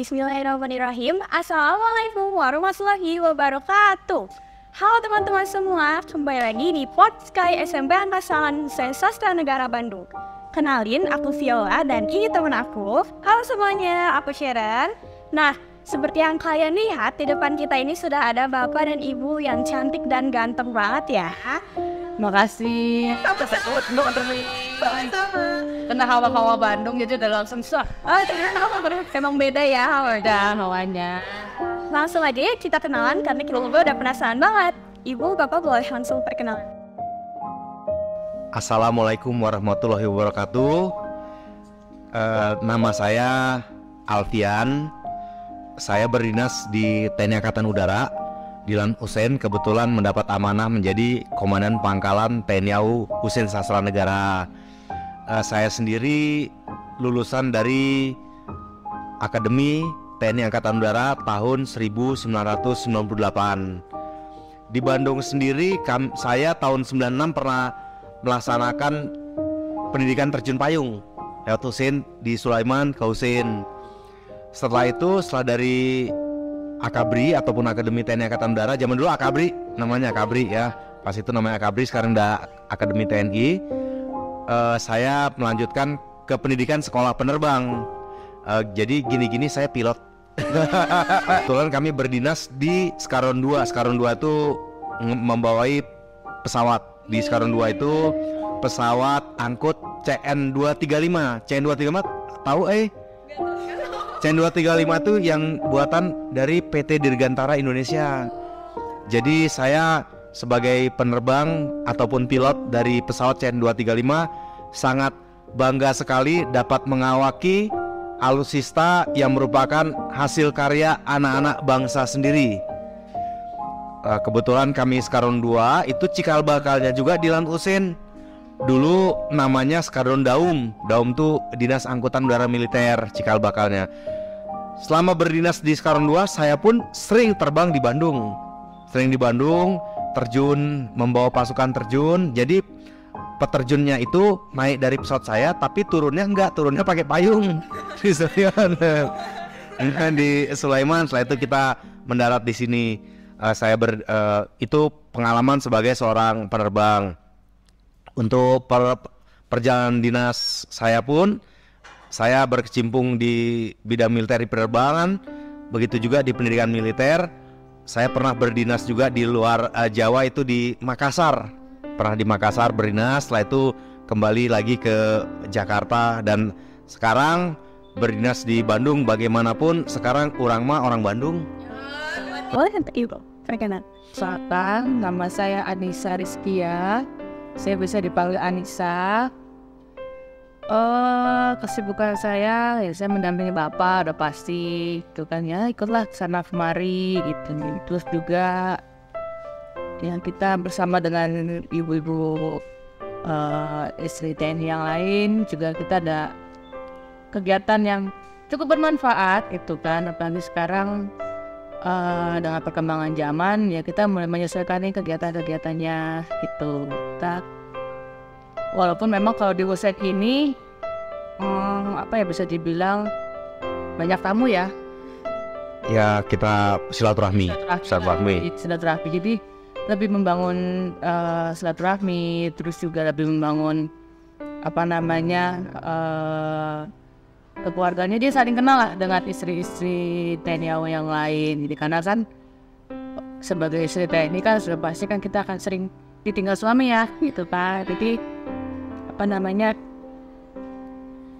Bismillahirrahmanirrahim. Assalamualaikum warahmatullahi wabarakatuh. Halo teman-teman semua, kembali lagi di Podcast SMP Angkatan Sastra Negara Bandung. Kenalin, aku Viola dan ini teman aku. Halo semuanya, aku Sharon. Nah, seperti yang kalian lihat, di depan kita ini sudah ada bapak dan ibu yang cantik dan ganteng banget ya. Makasih. Kena hawa-hawa Bandung jadi udah langsung sah. Emang beda ya Udah hawanya. Langsung aja ya kita kenalan karena kita udah penasaran banget. Ibu, bapak boleh langsung perkenalan. Assalamualaikum warahmatullahi wabarakatuh. Nama saya Alfian. Saya berdinas di TNI Angkatan Udara. Dilan Usen kebetulan mendapat amanah menjadi Komandan Pangkalan TNI AU Usen Sastra Negara. Saya sendiri lulusan dari Akademi TNI Angkatan Udara tahun 1998. Di Bandung sendiri saya tahun 96 pernah melaksanakan pendidikan terjun payung lewat Usen di Sulaiman ke Usen. Setelah itu, setelah dari Akabri ataupun Akademi TNI Angkatan Udara, zaman dulu Akabri, namanya Akabri ya, pas itu namanya Akabri, sekarang udah Akademi TNI. Saya melanjutkan ke pendidikan sekolah penerbang. Jadi gini-gini saya pilot. Kebetulan kami berdinas di Skaron 2. Skaron 2 itu membawai pesawat. Di Skaron 2 itu pesawat angkut CN235. CN235 tahu CN235 itu yang buatan dari PT Dirgantara Indonesia. Jadi saya sebagai penerbang ataupun pilot dari pesawat CN235 sangat bangga sekali dapat mengawaki alutsista yang merupakan hasil karya anak-anak bangsa sendiri. Kebetulan kami Skadron 2 itu cikal bakalnya juga di Land Usen. Dulu namanya Skadron Daum. Daum tuh Dinas Angkutan Udara Militer, cikal bakalnya. Selama berdinas di Skadron 2, saya pun sering terbang di Bandung. Sering di Bandung, terjun, membawa pasukan terjun. Jadi peterjunnya itu naik dari pesawat saya, tapi turunnya enggak, turunnya pakai payung. Di Sulaiman. Setelah itu kita mendarat di sini. Itu pengalaman sebagai seorang penerbang. Untuk perjalanan dinas saya pun, saya berkecimpung di bidang militer di penerbangan, begitu juga di pendidikan militer. Saya pernah berdinas juga di luar Jawa, itu di Makassar. Pernah di Makassar berdinas, setelah itu kembali lagi ke Jakarta, dan sekarang berdinas di Bandung. Bagaimanapun sekarang orang Bandung. Boleh nanti ibu perkenalan. Selatan, nama saya Anissa Rizkia. Saya bisa dipanggil Anissa. Kesibukan saya, ya saya mendampingi bapak, udah pasti, gitu kan ya, ikutlah sana kemari, gitu. Terus juga, ya kita bersama dengan ibu-ibu istri TNI yang lain, juga kita ada kegiatan yang cukup bermanfaat, gitu kan. Apalagi sekarang dengan perkembangan zaman, ya kita mulai menyesuaikan kegiatan-kegiatannya, gitu. Walaupun memang kalau di Usen ini bisa dibilang banyak tamu ya. Ya, kita silaturahmi. Jadi lebih membangun silaturahmi, terus juga lebih membangun keluarganya, dia saling kenal lah dengan istri-istri TNI AU yang lain. Jadi karena kan sebagai istri TNI kan sudah pasti kan kita akan sering ditinggal suami ya, gitu Pak. Jadi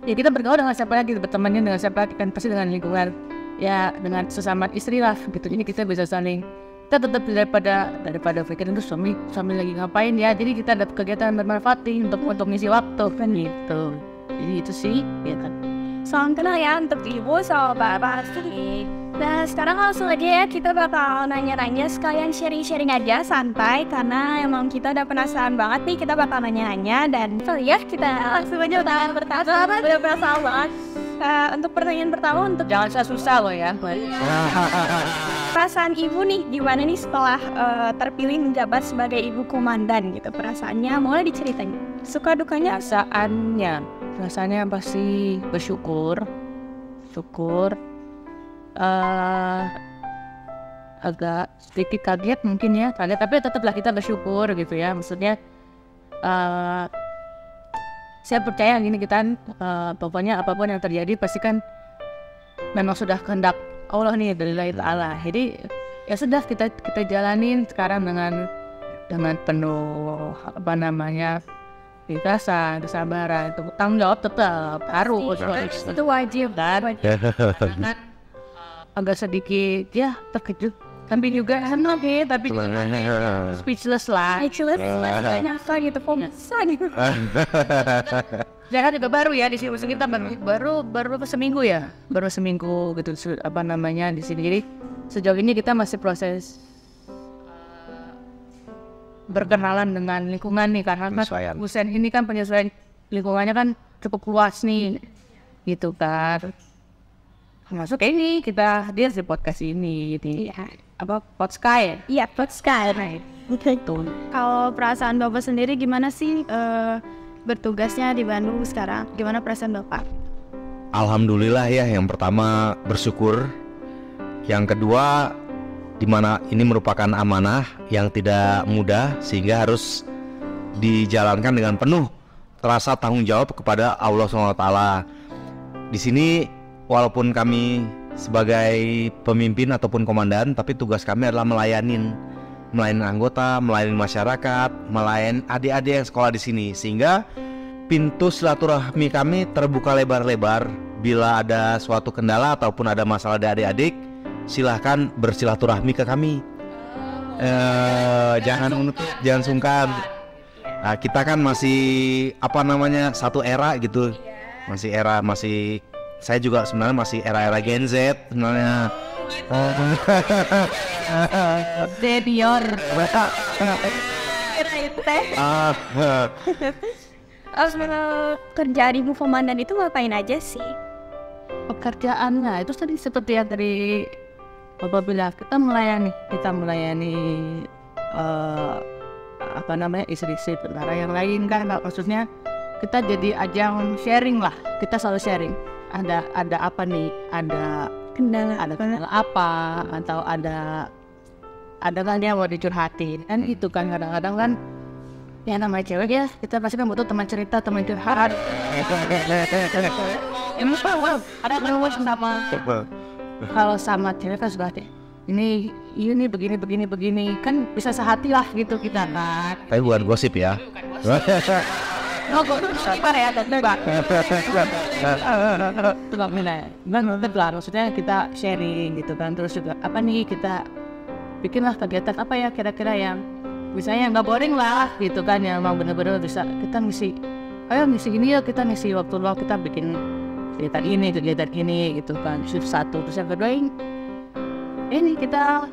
ya kita bergaul dengan siapa lagi, bertemannya dengan siapa lagi, kan pasti dengan lingkungan, ya dengan sesama istri lah, gitu. Jadi kita bisa saling, kita tetap daripada pikirin itu suami lagi ngapain ya. Jadi kita ada kegiatan bermanfaat untuk ngisi waktu kan, gitu. Jadi itu sih, ya kan. Salam kenal ya untuk ibu sama bapak sini. Nah, sekarang langsung aja ya, kita bakal nanya-nanya, sekalian sharing-sharing aja, santai, karena emang kita udah penasaran banget nih, kita bakal nanya-nanya. Dan ya kita langsung aja udah penasaran banget. Untuk pertanyaan pertama, untuk Jangan susah loh ya. perasaan ibu nih, gimana nih setelah terpilih menjabat sebagai ibu komandan gitu, perasaannya boleh diceritain? Suka dukanya? Perasaannya pasti bersyukur. agak sedikit kaget mungkin ya, tapi tetaplah kita bersyukur gitu ya. Maksudnya saya percaya gini kita pokoknya apapun yang terjadi pasti kan memang sudah kehendak Allah nih dari Allah. Jadi ya sudah kita jalanin sekarang dengan penuh ikhlasan, kesabaran, tanggung jawab tetap harus Itu wajib. dan jangan agak sedikit ya terkejut tapi juga senang ya, tapi speechless lah. Gak nyangka gitu, kok bisa gitu. Jangan juga baru ya di sini kita baru seminggu ya, baru seminggu gitu di sini. Jadi sejauh ini kita masih proses berkenalan dengan lingkungan nih, karena Husein ini kan penyesuaian lingkungannya kan cukup luas nih gitu kan. Masuk ini kita hadir di podcast ini di Podsky. Iya, Podsky. Betul. Kalau perasaan Bapak sendiri gimana sih bertugasnya di Bandung sekarang? Gimana perasaan Bapak? Alhamdulillah ya, yang pertama bersyukur, yang kedua dimana ini merupakan amanah yang tidak mudah sehingga harus dijalankan dengan penuh rasa tanggung jawab kepada Allah SWT. Di sini walaupun kami sebagai pemimpin ataupun komandan, tapi tugas kami adalah melayani anggota, melayani masyarakat, melayani adik-adik yang sekolah di sini, sehingga pintu silaturahmi kami terbuka lebar-lebar. Bila ada suatu kendala ataupun ada masalah dari adik-adik, silahkan bersilaturahmi ke kami. Jangan sungkan. Nah, kita kan masih satu era gitu, masih saya juga sebenarnya masih era Gen Z sebenarnya. Senior. Kerja di komandan itu ngapain aja sih? Pekerjaannya itu tadi seperti yang tadi Bapak bilang, kita melayani istri-istri tentara yang lain kan. Maksudnya kita jadi ajang sharing lah, kita selalu sharing. Ada apa nih, ada kendala apa, atau ada kan dia mau dicurhatin kan, itu kan kadang-kadang kan ya namanya cewek ya, kita pasti kan butuh teman cerita, teman curhat. Ada kenapa sama kalau sama cewek kan sudah ini begini kan bisa sehati lah gitu kita kan. Tapi bukan gosip ya. Maksudnya kita sharing gitu kan, terus juga apa nih kita bikinlah kegiatan apa ya kira-kira yang misalnya nggak boring lah gitu kan, yang memang benar-benar bisa kita ngisi ini ya, kita ngisi waktu luang kita bikin kegiatan ini gitu kan. Shift 1, terus yang kedua ini kita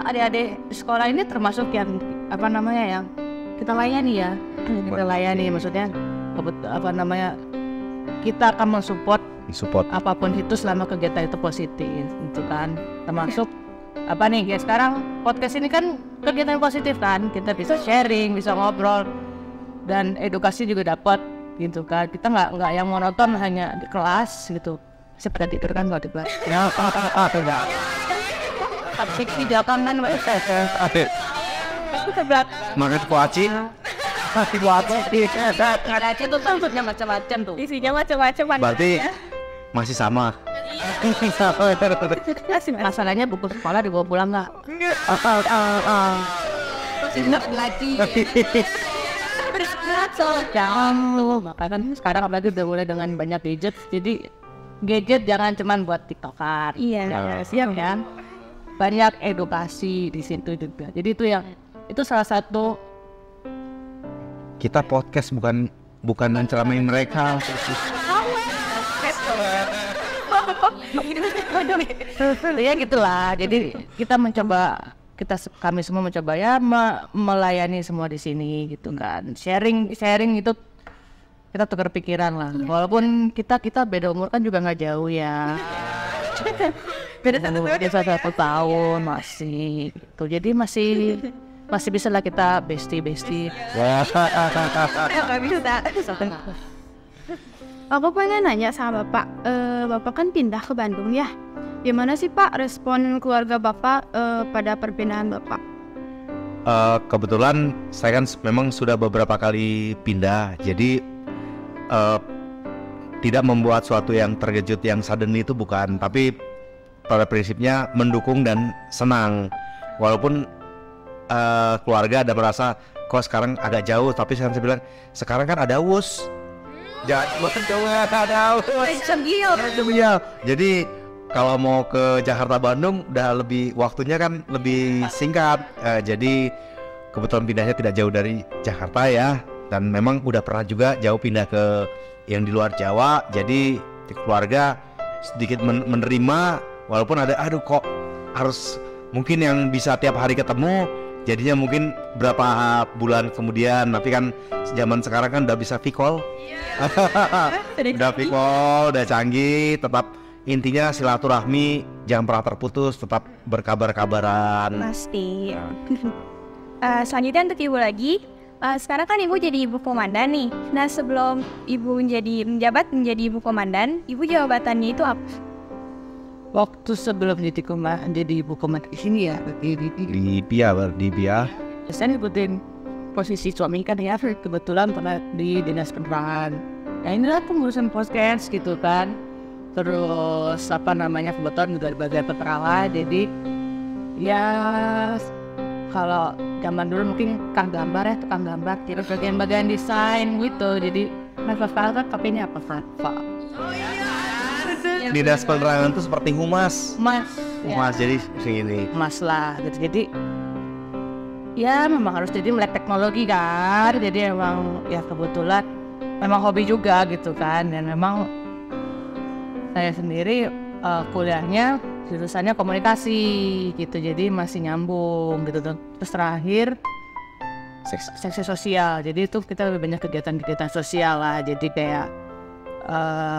adik-adik sekolah ini termasuk yang yang kita layani ya. Kita layani, maksudnya kita akan mensupport apapun itu selama kegiatan itu positif gitu kan. Termasuk sekarang podcast ini kan kegiatan positif kan, kita bisa sharing, bisa ngobrol dan edukasi juga dapat gitu kan. Kita nggak yang monoton hanya di kelas gitu. Saya pernah tidur kan kalau di kelas. Tidak. Tapi tidak kan Makan kuaci. masih buat Karachi tuh tempatnya macam-macam tuh. Isinya macam-macam. Berarti masih sama. Masalahnya buku sekolah dibawa pulang nggak? Tidak lagi. Jangan lu, makanya kan sekarang apalagi udah mulai dengan banyak gadget, jadi gadget jangan cuman buat tiktokan. Iya. Siap kan? Banyak edukasi di situ juga. Jadi itu salah satu. Kita podcast bukan menceramain mereka. Ya gitulah. Jadi kami semua mencoba ya melayani semua di sini gitu kan. Sharing itu kita tukar pikiran lah. Walaupun kita beda umur kan juga nggak jauh ya. Beda 1 tahun masih. Gitu. Jadi masih bisa lah kita bestie. Nggak bisa. Aku pengen nanya sama Bapak, Bapak kan pindah ke Bandung ya. Gimana sih Pak respon keluarga Bapak pada perpindahan Bapak? Kebetulan saya kan memang sudah beberapa kali pindah, jadi tidak membuat suatu yang terkejut, yang suddenly itu bukan, tapi pada prinsipnya mendukung dan senang. Walaupun keluarga ada merasa kok sekarang agak jauh, tapi saya bilang sekarang kan ada WUS. Jangan ada WUS. Jadi kalau mau ke Jakarta Bandung udah lebih waktunya kan lebih singkat. Jadi kebetulan pindahnya tidak jauh dari Jakarta ya, dan memang udah pernah juga jauh pindah ke yang di luar Jawa. Jadi keluarga sedikit menerima, walaupun ada aduh kok harus mungkin yang bisa tiap hari ketemu jadinya mungkin berapa bulan kemudian, tapi kan zaman sekarang kan udah bisa V-call. Udah V-call, udah canggih, tetap intinya silaturahmi jangan pernah terputus, tetap berkabar-kabaran. Pasti. Selanjutnya untuk Ibu lagi, sekarang kan Ibu jadi Ibu Komandan nih. Nah sebelum Ibu menjabat menjadi Ibu Komandan, Ibu jabatannya itu apa? Waktu sebelum jadi ibu komandan ini ya Di PIA. saya ngikutin posisi suami kan ya, kebetulan pernah di dinas penerangan. Nah inilah pengurusan podcast gitu kan. Terus kebetulan juga di bagian penerangan. Jadi ya kalau zaman dulu mungkin tukang gambar, terus bagian desain gitu. Jadi sekarang kan ini apa Pak? Dinas penerangan itu seperti humas, jadi segini. Humas lah gitu. Jadi ya memang harus jadi melek teknologi kan. Jadi emang ya kebetulan memang hobi juga gitu kan. Dan memang saya sendiri kuliahnya jurusannya komunikasi gitu, jadi masih nyambung gitu. Terus terakhir seksi sosial, jadi itu kita lebih banyak kegiatan-kegiatan sosial lah. Jadi kayak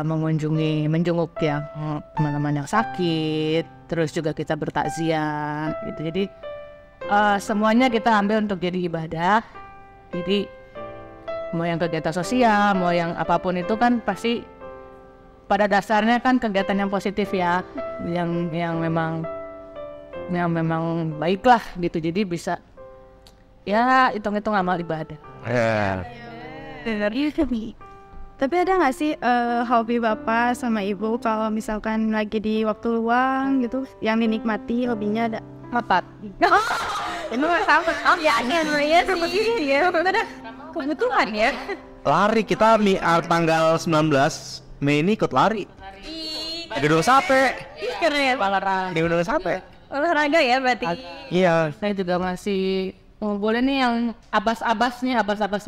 menjenguk yang teman-teman yang sakit, terus juga kita bertakziah gitu. Jadi semuanya kita ambil untuk jadi ibadah. Jadi mau yang kegiatan sosial, mau yang apapun itu kan pasti pada dasarnya kan kegiatan yang positif ya, yang memang baik lah gitu. Jadi bisa ya hitung-hitung amal ibadah. Tapi ada nggak sih hobi Bapak sama Ibu kalau misalkan lagi di waktu luang gitu yang dinikmati, hobinya ada? Apa? Itu sama. Ya kebetulan ya. Lari kita tanggal 19 Mei ini ikut lari. Di Gunung Sape. Keren. Di Gunung Sape. Olahraga ya berarti. Iya. Saya juga masih boleh nih yang abas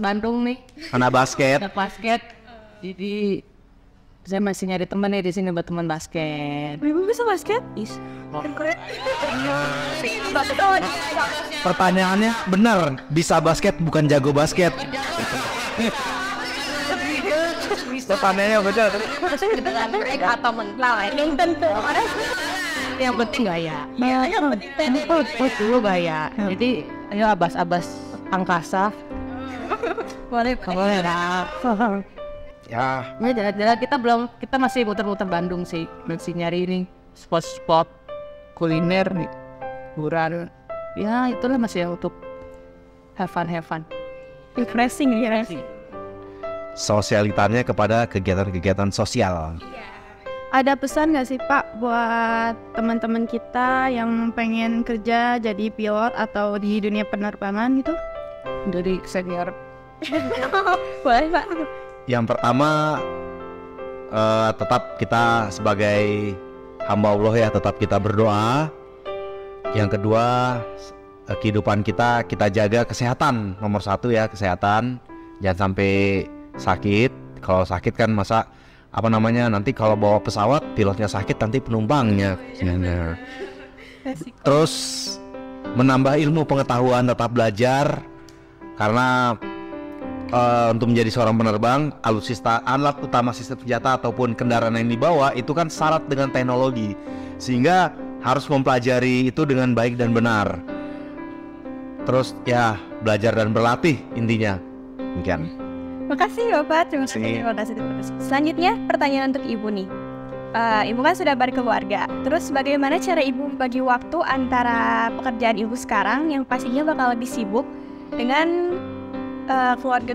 Bandung nih. Anak basket. Anak basket. Jadi saya masih nyari teman nih di sini buat teman basket. Ibu bisa basket? Keren. Pertanyaannya benar, bisa basket bukan jago basket. Pertanyaannya benar. Atau mental Yang penting gaya. Yang penting dulu gaya. Jadi ayo abas angkasa. Boleh lah. Ya, jalan-jalan kita masih muter-muter Bandung sih, masih nyari ini spot-spot kuliner nih, hiburan. Ya itulah masih untuk have fun. refreshing ya. sosialitannya kepada kegiatan-kegiatan sosial. Ada pesan nggak sih Pak buat teman-teman kita yang pengen kerja jadi pilot atau di dunia penerbangan gitu? Dari senior. Boleh Pak. Yang pertama, tetap kita sebagai hamba Allah ya, tetap kita berdoa. Yang kedua, kehidupan kita jaga kesehatan, nomor satu ya, kesehatan. Jangan sampai sakit. Kalau sakit kan masa nanti kalau bawa pesawat pilotnya sakit, nanti penumpangnya. Terus menambah ilmu pengetahuan, tetap belajar, karena untuk menjadi seorang penerbang, alat utama sistem senjata ataupun kendaraan yang dibawa itu kan syarat dengan teknologi, sehingga harus mempelajari itu dengan baik dan benar. Terus ya belajar dan berlatih intinya. Demikian. Makasih Bapak, terima kasih. Selanjutnya pertanyaan untuk Ibu nih. Ibu kan sudah berkeluarga. Terus bagaimana cara Ibu membagi waktu antara pekerjaan Ibu sekarang yang pastinya bakal lebih sibuk dengan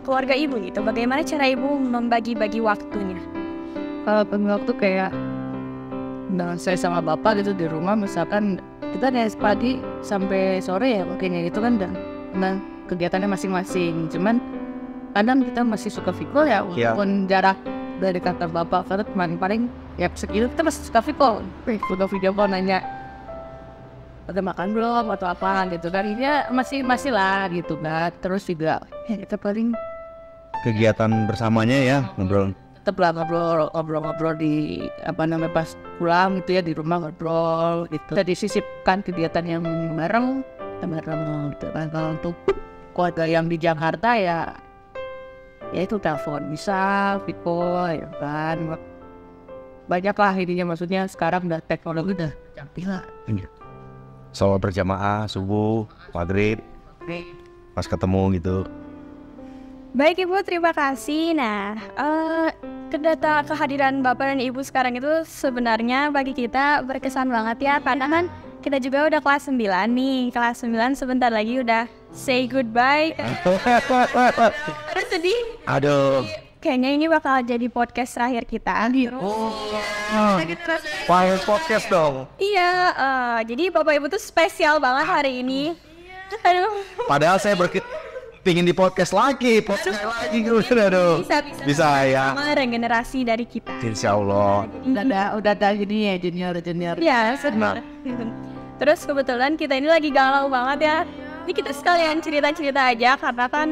keluarga Ibu gitu? Bagaimana cara Ibu membagi-bagi waktunya? Kalau bagi waktu kayak dengan saya sama bapak gitu di rumah, misalkan kita dari pagi sampai sore ya makanya itu kan dan kegiatannya masing-masing. Cuman kadang kita masih suka video ya walaupun jarak dari kantor bapak karena paling ya segitu kita masih suka video call nanya udah makan belum atau apa gitu kan, ya masih lah gitu kan. Terus juga ya kita paling Kegiatan bersamanya ya, ngobrol. tetap lah ngobrol di pas pulang gitu ya, di rumah ngobrol gitu. Kita disisipkan kegiatan yang bareng gitu kan. Kalau untuk keluarga yang di Jakarta ya itu telepon bisa, video ya kan. Banyak lah ininya, maksudnya sekarang udah teknologi udah canggih lah. Sholat berjamaah, subuh, maghrib, pas ketemu gitu. Baik Ibu, terima kasih. Nah, kehadiran Bapak dan Ibu sekarang itu sebenarnya bagi kita berkesan banget ya. Karena kan kita juga udah kelas 9 nih. Kelas 9 sebentar lagi udah say goodbye. Terus sedih. Aduh. Kayaknya ini bakal jadi podcast terakhir kita. Fire podcast dong. Iya, jadi Bapak Ibu tuh spesial banget hari ini. Aduh. Padahal saya pingin di podcast lagi gitu. Aduh. Bisa ya. Sama regenerasi dari kita. Insya Allah. Udah ada gini ya, junior. Iya, sebenarnya. Terus kebetulan kita ini lagi galau banget ya. Ini kita sekalian cerita-cerita aja karena kan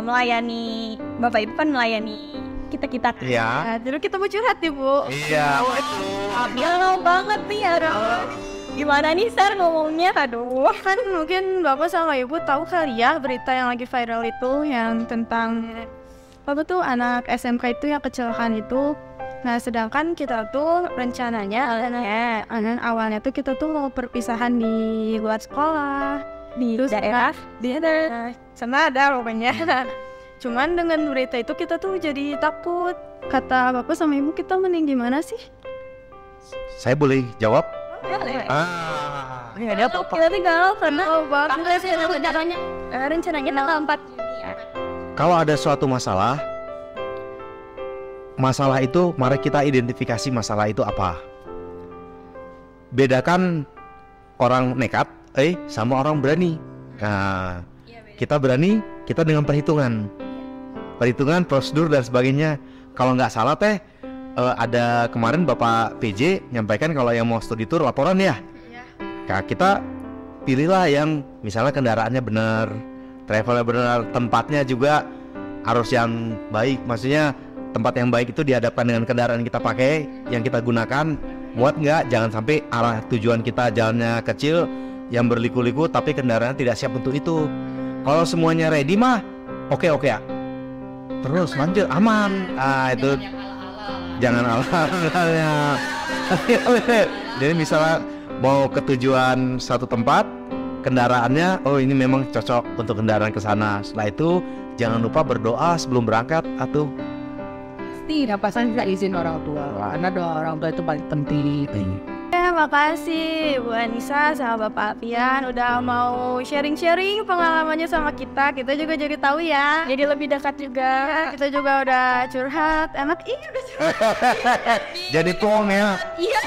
melayani Bapak Ibu kan melayani kita kan. Iya. Dulu kita mau curhat nih Bu. Iya. Galau banget nih aduh. Gimana nih Sar ngomongnya? Aduh. Kan mungkin Bapak sama Ibu tahu kali ya berita yang lagi viral itu yang tentang apa tuh anak SMK itu yang kecelakaan itu. Nah sedangkan kita tuh rencananya awalnya tuh kita tuh mau perpisahan di luar sekolah. Di daerah sana ada pokoknya. Cuman dengan berita itu kita tuh jadi takut. Kata Bapak sama Ibu kita mending gimana sih? Saya boleh jawab? Ya, kita tuh galau karena rencananya tanggal 4 Juni ya. Kalau ada suatu masalah itu mari kita identifikasi masalah itu apa. Bedakan orang nekat sama orang berani. Nah, kita berani, kita dengan perhitungan, prosedur dan sebagainya. Kalau nggak salah ada kemarin Bapak PJ nyampaikan kalau yang mau studi tour laporan ya. Nah, kita pilihlah yang misalnya kendaraannya benar, travelnya benar, tempatnya juga harus yang baik. Maksudnya tempat yang baik itu dihadapkan dengan kendaraan kita pakai, yang kita gunakan muat nggak. Jangan sampai arah tujuan kita jalannya kecil yang berliku-liku tapi kendaraan tidak siap untuk itu. Kalau semuanya ready mah oke ya. Terus lanjut aman. Itu jangan ala-alanya. Jadi misalnya mau ke tujuan satu tempat, kendaraannya ini memang cocok untuk kendaraan ke sana. Setelah itu jangan lupa berdoa sebelum berangkat atuh. Pasti pastinya kita izin orang tua. Karena doa orang tua itu paling penting. Makasih Bu Anissa sama Bapak Alfian udah mau sharing-sharing pengalamannya sama kita. Kita juga jadi tahu ya. Jadi lebih dekat juga. Kita juga udah curhat. Enak udah curhat. Jadi plong ya. Iya.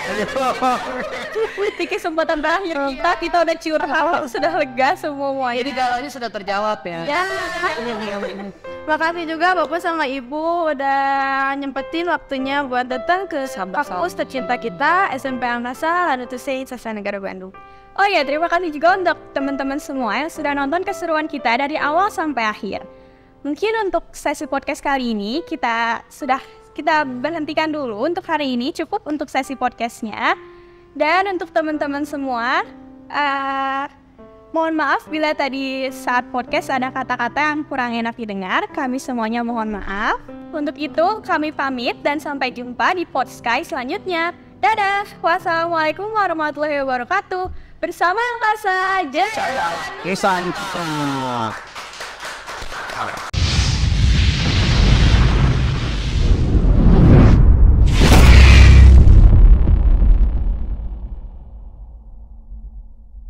Di kesempatan terakhir kita udah curhat, sudah lega semua. Jadi galaunya sudah terjawab ya. Makasih juga Bapak sama Ibu udah nyempetin waktunya buat datang ke kampus tercinta kita SMP Al-Nasal Lanutu Saint Sastra Negara Bandung. Oh ya, terima kasih juga untuk teman-teman semua yang sudah nonton keseruan kita dari awal sampai akhir. Mungkin untuk sesi podcast kali ini kita berhentikan dulu untuk hari ini, cukup untuk sesi podcastnya. Dan untuk teman-teman semua, mohon maaf bila tadi saat podcast ada kata-kata yang kurang enak didengar. Kami semuanya mohon maaf. Untuk itu kami pamit dan sampai jumpa di Podsky selanjutnya. Dadah. Wassalamualaikum warahmatullahi wabarakatuh. Bersama yang kasa aja. Kisah.